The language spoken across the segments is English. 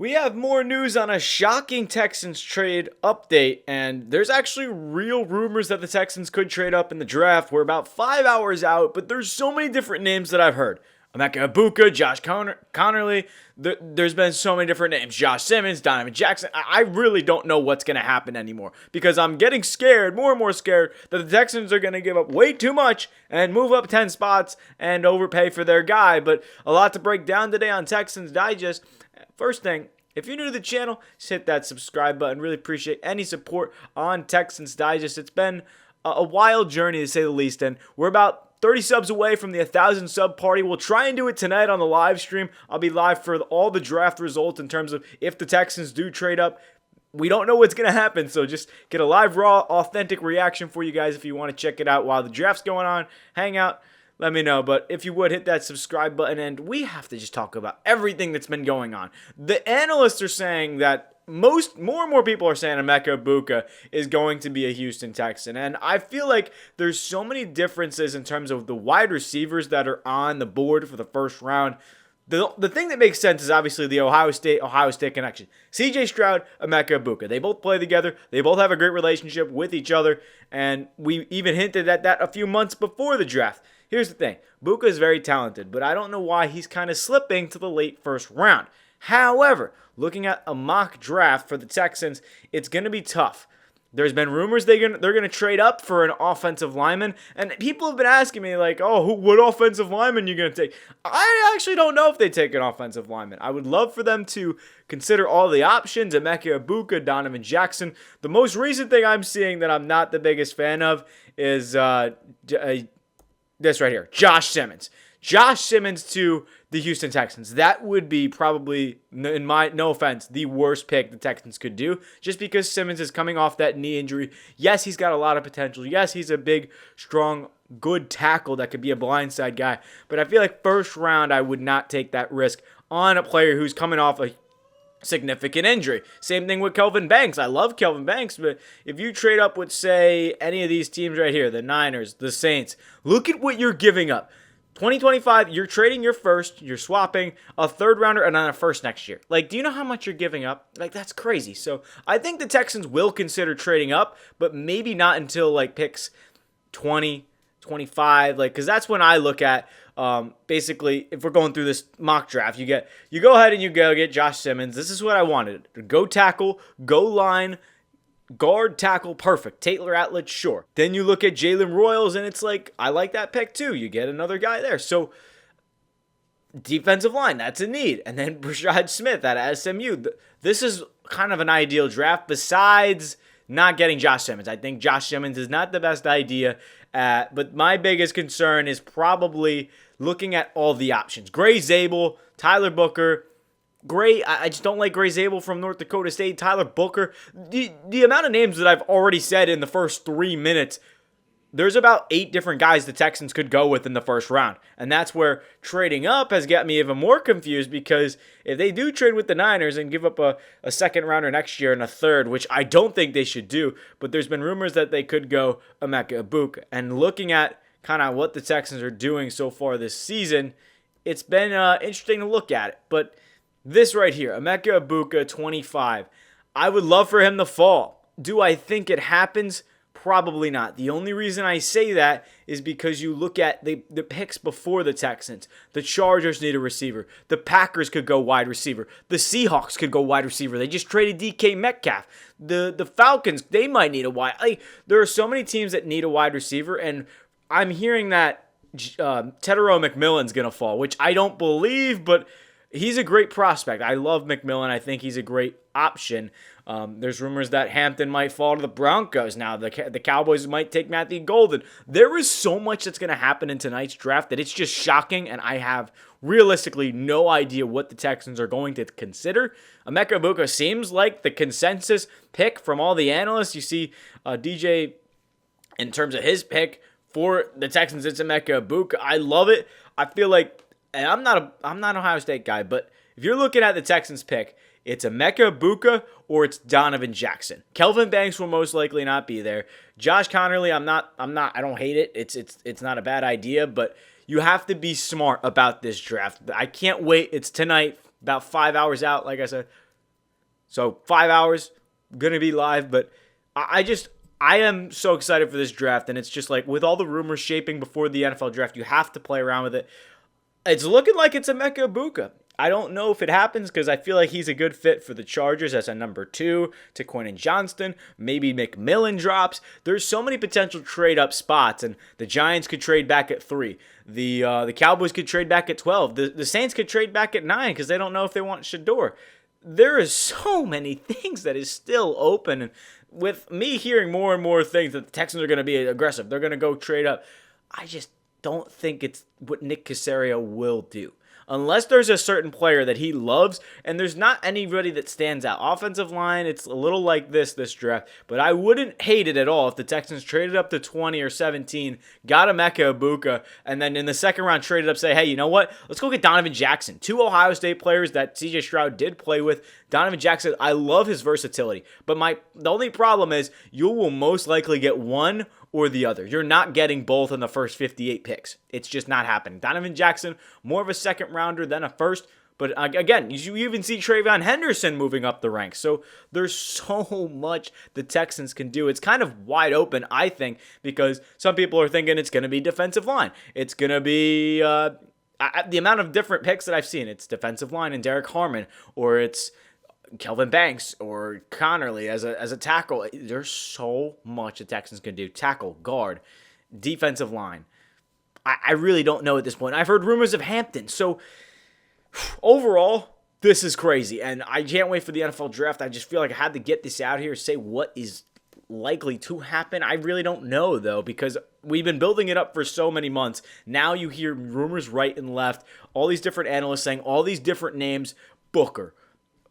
We have more news on a shocking Texans trade update, and there's actually real rumors that the Texans could trade up in the draft. We're about 5 hours out, but there's so many different names that I've heard. Emeka Egbuka, Josh Connerly. There's been so many different names. Josh Simmons, Donovan Jackson. I really don't know what's going to happen anymore because I'm getting scared, more and more scared, that the Texans are going to give up way too much and move up 10 spots and overpay for their guy. But a lot to break down today on Texans Digest. First thing, if you're new to the channel, just hit that subscribe button. Really appreciate any support on Texans Digest. It's been a wild journey to say the least, and we're about 30 subs away from the 1,000 sub party. We'll try and do it tonight on the live stream. I'll be live for all the draft results in terms of if the Texans do trade up. We don't know what's going to happen, so just get a live, raw, authentic reaction for you guys if you want to check it out while the draft's going on. Hang out. Let me know, but if you would, hit that subscribe button, and we have to just talk about everything that's been going on. The analysts are saying that more and more people are saying Emeka Egbuka is going to be a Houston Texan, and I feel like there's so many differences in terms of the wide receivers that are on the board for the first round. The thing that makes sense is obviously the Ohio State connection. CJ Stroud, Emeka Egbuka. They both play together. They both have a great relationship with each other, and we even hinted at that a few months before the draft. Here's the thing. Egbuka is very talented, but I don't know why he's kind of slipping to the late first round. However, looking at a mock draft for the Texans, it's going to be tough. There's been rumors they're going to trade up for an offensive lineman, and people have been asking me like, "Oh, what offensive lineman are you going to take?" I actually don't know if they take an offensive lineman. I would love for them to consider all the options: Emeka Egbuka, Donovan Jackson. The most recent thing I'm seeing that I'm not the biggest fan of is this right here, Josh Simmons. Josh Simmons to the Houston Texans. That would be probably, in my no offense, the worst pick the Texans could do, just because Simmons is coming off that knee injury. Yes, he's got a lot of potential. Yes, he's a big, strong, good tackle that could be a blindside guy. But I feel like first round, I would not take that risk on a player who's coming off a significant injury. Same thing with Kelvin Banks. I love Kelvin Banks, but if you trade up with, say, any of these teams right here, the Niners, the Saints, look at what you're giving up. 2025, you're trading your first, you're swapping a third rounder and then a first next year. Like, do you know how much you're giving up? Like, that's crazy. So I think the Texans will consider trading up, but maybe not until like picks 20, 25, like, because that's when I look at basically, if we're going through this mock draft, you go ahead and you go get Josh Simmons. This is what I wanted: go tackle, go line, guard, tackle, perfect. Taylor Atlet, sure. Then you look at Jalen Royals, and it's like, I like that pick too. You get another guy there. So defensive line, that's a need. And then Brashad Smith at SMU. This is kind of an ideal draft besides not getting Josh Simmons. I think Josh Simmons is not the best idea. But my biggest concern is probably looking at all the options. Gray Zabel, Tyler Booker. Gray, I just don't like Gray Zabel from North Dakota State. Tyler Booker. The amount of names that I've already said in the first 3 minutes, there's about 8 different guys the Texans could go with in the first round. And that's where trading up has got me even more confused, because if they do trade with the Niners and give up a second rounder next year and a third, which I don't think they should do, but there's been rumors that they could go Emeka Egbuka. And looking at kind of what the Texans are doing so far this season, it's been interesting to look at it. But this right here, Emeka Egbuka, 25. I would love for him to fall. Do I think it happens? Probably not. The only reason I say that is because you look at the picks before the Texans. The Chargers need a receiver. The Packers could go wide receiver. The Seahawks could go wide receiver. They just traded DK Metcalf. The Falcons, they might need a wide. There are so many teams that need a wide receiver, and I'm hearing that Tetero McMillan's going to fall, which I don't believe, but he's a great prospect. I love McMillan. I think he's a great option. There's rumors that Hampton might fall to the Broncos now. The Cowboys might take Matthew Golden. There is so much that's going to happen in tonight's draft that it's just shocking, and I have realistically no idea what the Texans are going to consider. Emeka Egbuka seems like the consensus pick from all the analysts. You see DJ, in terms of his pick for the Texans, it's Emeka Egbuka. I love it. I feel like, and I'm not an Ohio State guy, but if you're looking at the Texans pick, it's Emeka Egbuka or it's Donovan Jackson. Kelvin Banks will most likely not be there. Josh Connerly, I don't hate it. It's not a bad idea, but you have to be smart about this draft. I can't wait. It's tonight, about 5 hours out, like I said. So 5 hours, going to be live, but I am so excited for this draft, and it's just like with all the rumors shaping before the NFL draft, you have to play around with it. It's looking like it's Emeka Egbuka. I don't know if it happens because I feel like he's a good fit for the Chargers as a number 2 to Quentin Johnston. Maybe McMillan drops. There's so many potential trade-up spots, and the Giants could trade back at 3. The Cowboys could trade back at 12. The Saints could trade back at 9 because they don't know if they want Shador. There is so many things that is still open, and with me hearing more and more things that the Texans are going to be aggressive, they're going to go trade up, I just don't think it's what Nick Caserio will do. Unless there's a certain player that he loves, and there's not anybody that stands out. Offensive line, it's a little like this draft, but I wouldn't hate it at all if the Texans traded up to 20 or 17, got Emeka Egbuka, and then in the second round traded up, say, hey, you know what? Let's go get Donovan Jackson. 2 Ohio State players that CJ Stroud did play with. Donovan Jackson, I love his versatility, but the only problem is you will most likely get one or the other. You're not getting both in the first 58 picks. It's just not happening. Donovan Jackson, more of a second rounder than a first. But again, you even see Travion Henderson moving up the ranks. So there's so much the Texans can do. It's kind of wide open, I think, because some people are thinking it's going to be defensive line. It's going to be the amount of different picks that I've seen. It's defensive line and Derek Harmon, or it's Kelvin Banks or Connerly as a tackle. There's so much the Texans can do. Tackle, guard, defensive line. I really don't know at this point. I've heard rumors of Hampton. So overall, this is crazy. And I can't wait for the NFL draft. I just feel like I had to get this out here, say what is likely to happen. I really don't know, though, because we've been building it up for so many months. Now you hear rumors right and left. All these different analysts saying all these different names. Booker.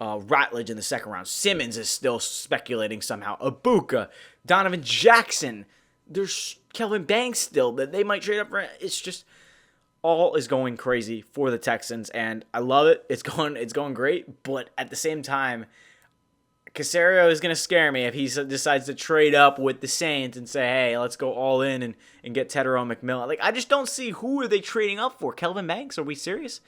Ratledge in the second round. Simmons is still speculating somehow. Egbuka, Donovan Jackson. There's Kelvin Banks still that they might trade up for. It's just all is going crazy for the Texans, and I love it. It's going great, but at the same time, Caserio is going to scare me if he decides to trade up with the Saints and say, hey, let's go all in and get Tetairoa McMillan. Like, I just don't see who are they trading up for. Kelvin Banks? Are we serious?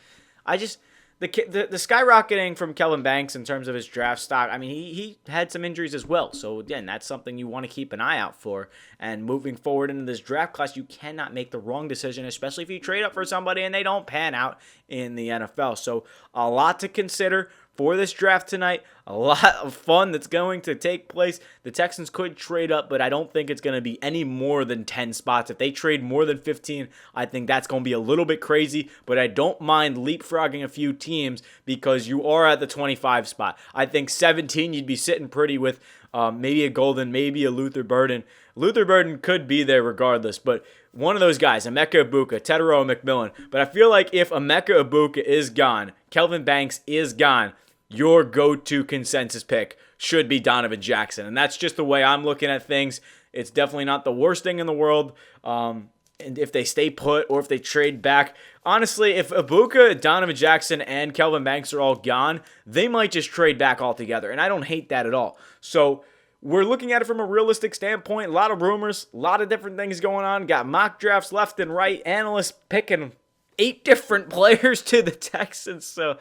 The skyrocketing from Kelvin Banks in terms of his draft stock, I mean, he had some injuries as well. So, again, that's something you want to keep an eye out for. And moving forward into this draft class, you cannot make the wrong decision, especially if you trade up for somebody and they don't pan out in the NFL. So, a lot to consider for this draft tonight. A lot of fun that's going to take place. The Texans could trade up, but I don't think it's going to be any more than 10 spots. If they trade more than 15, I think that's going to be a little bit crazy, but I don't mind leapfrogging a few teams because you are at the 25 spot. I think 17, you'd be sitting pretty with maybe a Golden, maybe a Luther Burden. Luther Burden could be there regardless, but one of those guys, Emeka Egbuka, Tetairoa McMillan. But I feel like if Emeka Egbuka is gone, Kelvin Banks is gone, your go-to consensus pick should be Donovan Jackson. And that's just the way I'm looking at things. It's definitely not the worst thing in the world. And if they stay put or if they trade back, honestly, if Egbuka, Donovan Jackson, and Kelvin Banks are all gone, they might just trade back altogether. And I don't hate that at all. So we're looking at it from a realistic standpoint. A lot of rumors, a lot of different things going on. Got mock drafts left and right. Analysts picking 8 different players to the Texans. So,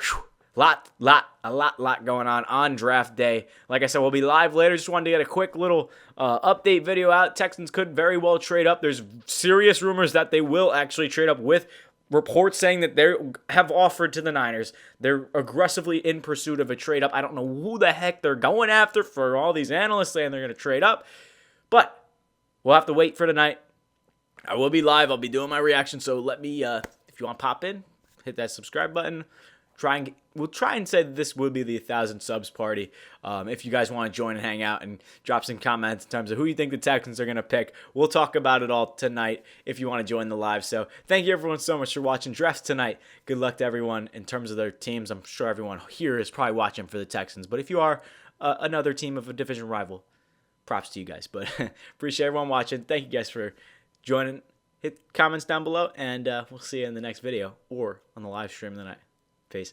whew. A lot going on draft day. Like I said, we'll be live later. Just wanted to get a quick little update video out. Texans could very well trade up. There's serious rumors that they will actually trade up, with reports saying that they have offered to the Niners. They're aggressively in pursuit of a trade up. I don't know who the heck they're going after for all these analysts saying they're going to trade up. But we'll have to wait for tonight. I will be live. I'll be doing my reaction. So let me, if you want to pop in, hit that subscribe button. We'll try and say that this will be the 1,000 subs party. If you guys want to join and hang out and drop some comments in terms of who you think the Texans are going to pick, we'll talk about it all tonight if you want to join the live. So thank you everyone so much for watching drafts tonight. Good luck to everyone in terms of their teams. I'm sure everyone here is probably watching for the Texans. But if you are another team of a division rival, props to you guys. But appreciate everyone watching. Thank you guys for joining. Hit comments down below, and we'll see you in the next video or on the live stream tonight. Peace.